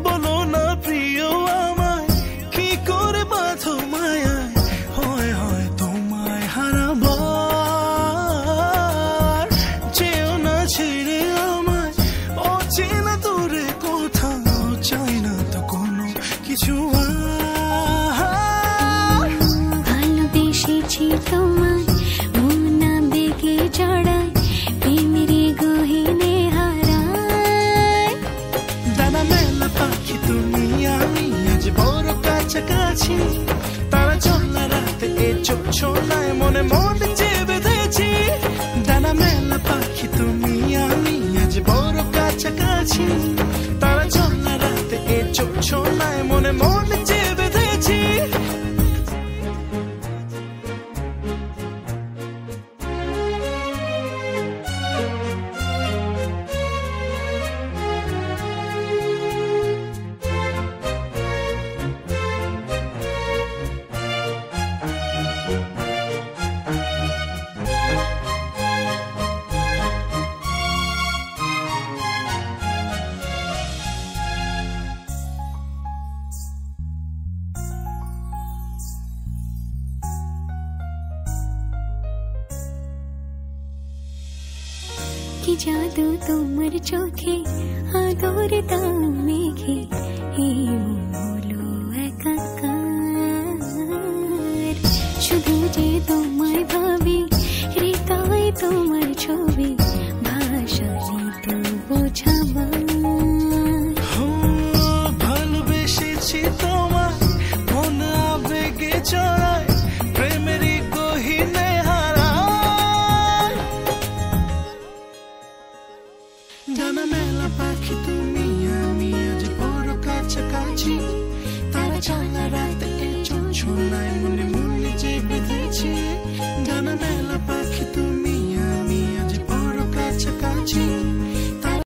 বলো না প্রিয় আমায় কি করে বাঁধো মায়ায়, হয় হয় তোমায় হারাবার। যেও না ছেড়ে আমায় অচেনা দূরে কোথাও, চাই না তো কোনো কিছু আর। ভালোবেসেছি তোমায় মন বেগে জড়ায়, প্রেমের গহীনে হারায়। ডানা মেলা পাখি তুমি আমি আজ বড় কাছাকাছি, তারা চলা রাতে এ ছোনায় মনে মন যে বেঁধেছি। ডানা মেলা পাখি তুমি আমি আজ বড় কাছাকাছি, তারা চলা রাতে এ ছোনায় মনে মন যে বেঁধেছি। কি জাদু তোমার চোখে, আদর দাও মেঘে, এই মন হলো একাকার। শুধু যে তোমায় ভাবি, হৃদয় তোমার ছবি, ভাষা তো বোঝাবার। ভালোবেসেছি তোমায় মন আবেগে চড়ায়, প্রেমের গহীনে হারায়। ডানা মেলা পাখি তুমি আমি আজ বড় কাছাকাছি, তারা চলা রাতে এ ছোনায় মনে